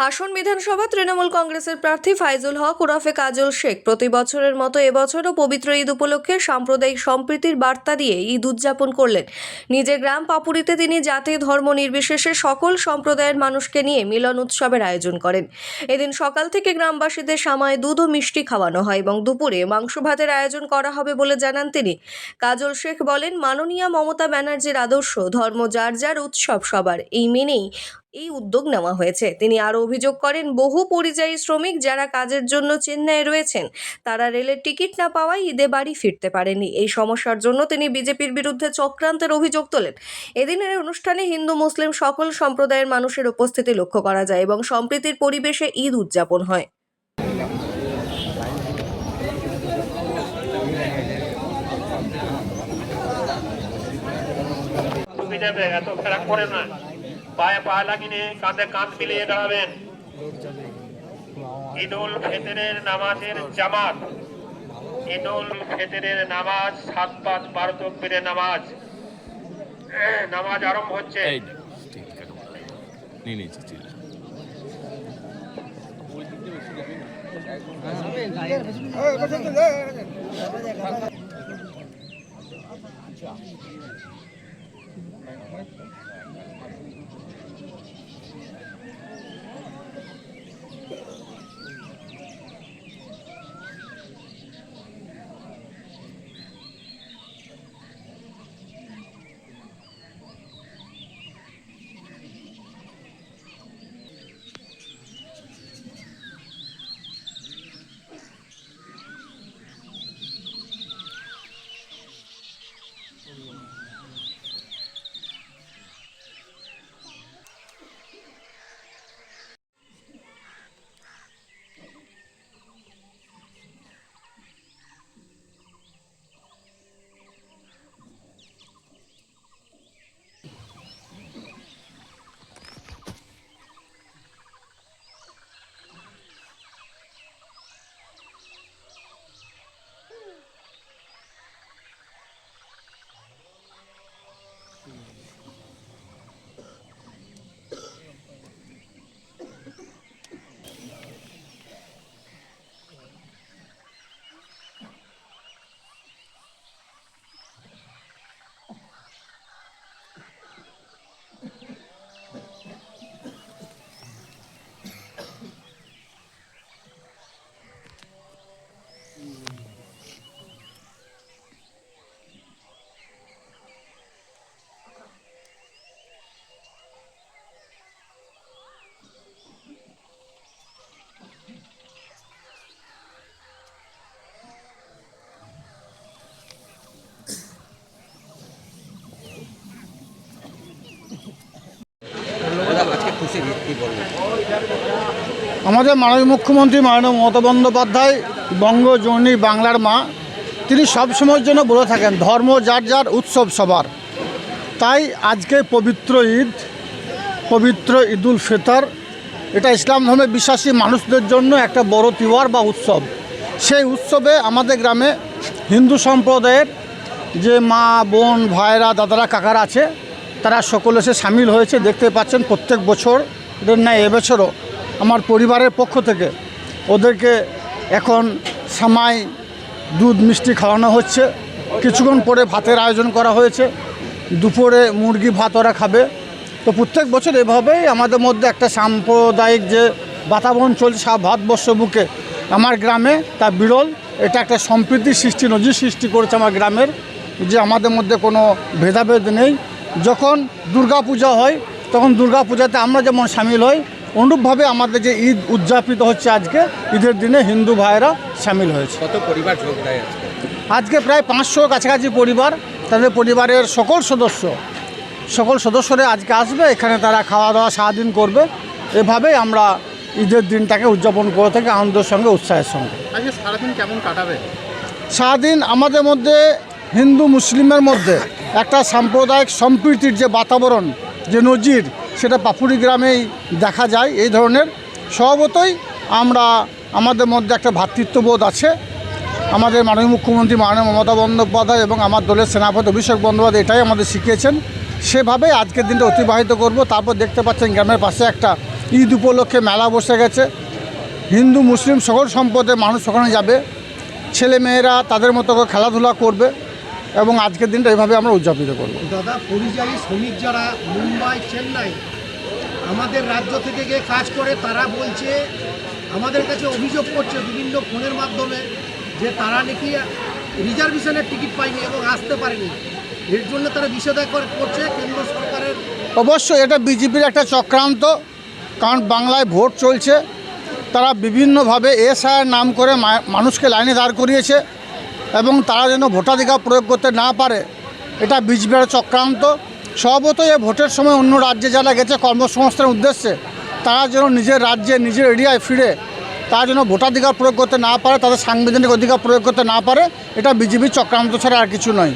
হাসন বিধানসভা তৃণমূল কংগ্রেসের প্রার্থী ফাইজুল হক ওরফে কাজল শেখ প্রতি বছরের মতো এবছরও পবিত্র ঈদ উপলক্ষে সাম্প্রদায়িক সম্প্রীতির বার্তা দিয়ে ঈদ উদযাপন করলেন। নিজের গ্রাম পাপুরিতে তিনি জাতি ধর্ম নির্বিশেষে সকল সম্প্রদায়ের মানুষকে নিয়ে মিলন উৎসবের আয়োজন করেন। এদিন সকাল থেকে গ্রামবাসীদের সামায় দুধ ও মিষ্টি খাওয়ানো হয় এবং দুপুরে মাংস ভাতের আয়োজন করা হবে বলে জানান তিনি। কাজল শেখ বলেন, মাননীয়া মমতা ব্যানার্জির আদর্শ ধর্ম যার যার উৎসব সবার, এই মেনেই এই উদ্যোগ নেওয়া হয়েছে। তিনি আরও অভিযোগ করেন, বহু পরিযায়ী শ্রমিক যারা কাজের জন্য চেন্নাইয়ে রয়েছেন তারা রেলের টিকিট না পাওয়ায় ঈদে বাড়ি ফিরতে পারেনি। এই সমস্যার জন্য তিনি বিজেপির বিরুদ্ধে চক্রান্তের অভিযোগ তোলেন। এদিনের অনুষ্ঠানে হিন্দু মুসলিম সকল সম্প্রদায়ের মানুষের উপস্থিতি লক্ষ্য করা যায় এবং সম্প্রীতির পরিবেশে ঈদ উদযাপন হয়। এত ফেরাক করে না, পায়ে পা লাগিয়ে কাঁধে কাঁধ মিলিয়ে দাঁড়াবেন। ঈদুল ফিতরের নামাজের জামাত, ঈদুল ফিতরের নামাজ 7-5 তাকবীরের নামাজ আরম্ভ হচ্ছে। আমাদের মাননীয় মুখ্যমন্ত্রী মাননীয় মমতা বন্দ্যোপাধ্যায় বঙ্গজননী বাংলার মা, তিনি সবসময়ের জন্য বলে থাকেন ধর্ম যার যার উৎসব সবার। তাই আজকে পবিত্র ঈদুল ফিতর, এটা ইসলাম ধর্মে বিশ্বাসী মানুষদের জন্য একটা বড় তিওয়ার বা উৎসব। সেই উৎসবে আমাদের গ্রামে হিন্দু সম্প্রদায়ের যে মা বোন ভাইরা দাদারা কাকারা আছে তারা সকলে এসে সামিল হয়েছে। দেখতে পাচ্ছেন প্রত্যেক বছর এদের ন্যায় এবছরও আমার পরিবারের পক্ষ থেকে ওদেরকে এখন সামাই দুধ মিষ্টি খাওয়ানো হচ্ছে। কিছুক্ষণ পরে ভাতের আয়োজন করা হয়েছে, দুপুরে মুরগি ভাত ওরা খাবে। তো প্রত্যেক বছর এভাবেই আমাদের মধ্যে একটা সাম্প্রদায়িক যে বাতাবরণ চলছে সারা ভারতবর্ষ বুকে, আমার গ্রামে তা বিরল। এটা একটা সম্প্রীতির সৃষ্টি, নজির সৃষ্টি করেছে আমার গ্রামের, যে আমাদের মধ্যে কোনো ভেদাভেদ নেই। যখন দুর্গা পূজা হয় তখন দুর্গা পূজাতে আমরা যেমন সামিল হই, অনুরূপভাবে আমাদের যে ঈদ উদযাপিত হচ্ছে আজকে ঈদের দিনে হিন্দু ভাইয়েরা সামিল হয়েছে। কত পরিবার যোগ দেয় আজকে? প্রায় 500 কাছাকাছি পরিবার, তাদের পরিবারের সকল সদস্যরা আজকে আসবে। এখানে তারা খাওয়া দাওয়া সারাদিন করবে। এভাবেই আমরা ঈদের দিনটাকে উদযাপন করে থাকি আনন্দের সঙ্গে, উৎসাহের সঙ্গে। আজকে সারাদিন কেমন কাটাবে? সারাদিন আমাদের মধ্যে হিন্দু মুসলিমের মধ্যে একটা সাম্প্রদায়িক সম্প্রীতির যে বাতাবরণ, যে নজির, সেটা পাপুরি গ্রামেই দেখা যায়। এই ধরনের স্বভাবতই আমাদের মধ্যে একটা ভ্রাতৃত্ববোধ আছে। আমাদের মাননীয় মুখ্যমন্ত্রী মাননীয় মমতা বন্দ্যোপাধ্যায় এবং আমার দলের সেনাপতি অভিষেক বন্দ্যোপাধ্যায় এটাই আমাদের শিখিয়েছেন। সেভাবে আজকের দিনটা অতিবাহিত করব। তারপর দেখতে পাচ্ছেন গ্রামের পাশে একটা ঈদ উপলক্ষে মেলা বসে গেছে। হিন্দু মুসলিম সকল সম্প্রদায়ের মানুষ ওখানে যাবে, ছেলেমেয়েরা তাদের মতো করে খেলাধুলা করবে এবং আজকের দিনটা এভাবে আমরা উদযাপিত করব। দাদা, পরিযায়ী শ্রমিক যারা মুম্বাই, চেন্নাই আমাদের রাজ্য থেকে গিয়ে কাজ করে, তারা বলছে, আমাদের কাছে অভিযোগ করছে বিভিন্ন ফোনের মাধ্যমে যে তারা নাকি রিজার্ভেশনের টিকিট পায়নি এবং আসতে পারেনি। এর জন্য তারা বিষেধাজ্ঞা করছে কেন্দ্র সরকারের। অবশ্যই এটা বিজেপির একটা চক্রান্ত, কারণ বাংলায় ভোট চলছে, তারা বিভিন্নভাবে এসআইয়ের নাম করে মানুষকে লাইনে দাঁড় করিয়েছে এবং তারা যেন ভোটাধিকার প্রয়োগ করতে না পারে, এটা বিজেপির চক্রান্ত। স্বভাবতই এই ভোটের সময় অন্য রাজ্যে যারা গেছে কর্মসংস্থানের উদ্দেশ্যে, তারা যেন নিজের রাজ্যে নিজের এরিয়ায় ফিরে তারা যেন ভোটাধিকার প্রয়োগ করতে না পারে, তাদের সাংবিধানিক অধিকার প্রয়োগ করতে না পারে, এটা বিজেপির চক্রান্ত ছাড়া আর কিছু নয়।